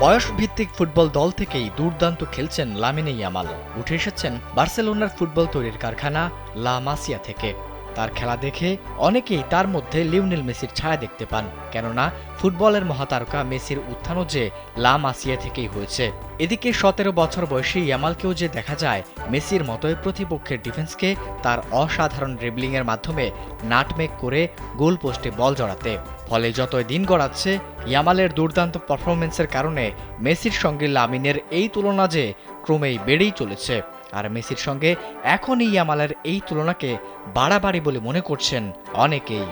বয়সভিত্তিক ফুটবল দল থেকেই দুর্দান্ত খেলছেন লামিনে ইয়ামাল। উঠে এসেছেন বার্সেলোনার ফুটবল তৈরির কারখানা লা মাসিয়া থেকে। তার খেলা দেখে অনেকেই তার মধ্যে লিওনেল মেসির ছায়া দেখতে পান, কেননা ফুটবলের মহাতারকা মেসির উত্থানও যে লা মাসিয়া থেকেই হয়েছে। এদিকে ১৭ বছর বয়সী ইয়ামালকেও যে দেখা যায় মেসির মতোই প্রতিপক্ষের ডিফেন্সকে তার অসাধারণ ড্রিবলিংয়ের মাধ্যমে নাটমেক করে গোল পোস্টে বল জড়াতে। ফলে যতই দিন গড়াচ্ছে ইয়ামালের দুর্দান্ত পারফরমেন্সের কারণে মেসির সঙ্গে লামিনের এই তুলনা যে ক্রমেই বেড়েই চলেছে। আর মেসির সঙ্গে এখনই ইয়ামালের এই তুলনাকে বাড়াবাড়ি বলে মনে করছেন অনেকেই।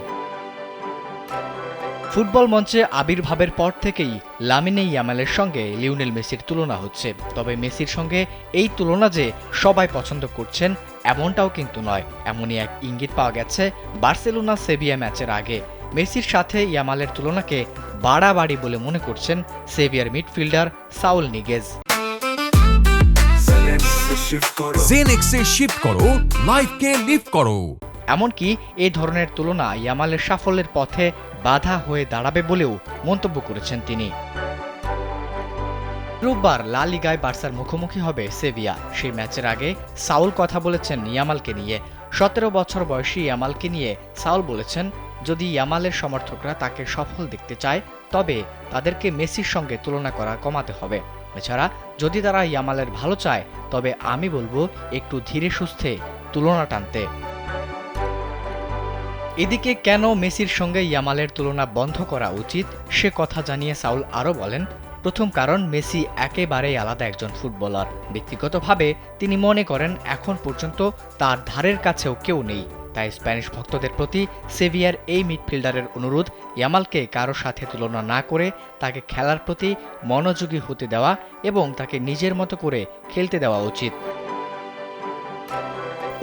ফুটবল মঞ্চে আবির্ভাবের পর থেকেই লামিনে ইয়ামালের সঙ্গে লিওনেল মেসির তুলনা হচ্ছে। তবে মেসির সঙ্গে এই তুলনা যে সবাই পছন্দ করছেন এমনটাও কিন্তু নয়। এমনই এক ইঙ্গিত পাওয়া গেছে বার্সেলোনা সেভিয়া ম্যাচের আগে। মেসির সাথে ইয়ামালের তুলনাকে বাড়াবাড়ি বলে মনে করছেন সেভিয়ার মিডফিল্ডার সাউল নিগেজ। জেনেক্সে শিফট করো, লাইফকে লিফট করো। এমনকি এই ধরনের তুলনা ইয়ামালের সাফল্যের পথে বাধা হয়ে দাঁড়াবে বলেও মন্তব্য করেছেন তিনি। রোববার লা লিগায় বার্সার মুখোমুখি হবে সেভিয়া। সেই ম্যাচের আগে সাউল কথা বলেছেন ইয়ামালকে নিয়ে। ১৭ বছর বয়সী ইয়ামালকে নিয়ে সাউল বলেছেন, যদি ইয়ামালের সমর্থকরা তাকে সফল দেখতে চায় তবে তাদেরকে মেসির সঙ্গে তুলনা করা কমাতে হবে। এছাড়া যদি তারা ইয়ামালের ভালো চায় তবে আমি বলবো একটু ধীরে সুস্থে তুলনা টানতে। এদিকে কেন মেসির সঙ্গে ইয়ামালের তুলনা বন্ধ করা উচিত সে কথা জানিয়ে সাউল আরও বলেন, প্রথম কারণ মেসি একেবারেই আলাদা একজন ফুটবলার। ব্যক্তিগতভাবে তিনি মনে করেন এখন পর্যন্ত তার ধারের কাছেও কেউ নেই। তাই স্প্যানিশ ভক্তদের প্রতি সেভিয়ার এই মিডফিল্ডারের অনুরোধ ইয়ামালকে কারো সাথে তুলনা না করে তাকে খেলার প্রতি মনোযোগী হতে দেওয়া এবং তাকে নিজের মতো করে খেলতে দেওয়া উচিত।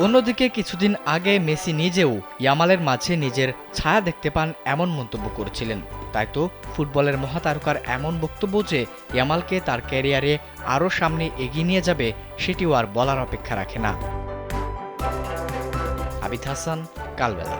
অন্যদিকে কিছুদিন আগে মেসি নিজেও ইয়ামালের মাঝে নিজের ছায়া দেখতে পান এমন মন্তব্য করেছিলেন। তাই তো ফুটবলের মহাতারকার এমন বক্তব্য যে ইয়ামালকে তার ক্যারিয়ারে আরও সামনে এগিয়ে নিয়ে যাবে সেটিও আর বলার অপেক্ষা রাখে না। আবিদ হাসান, কালবেলা।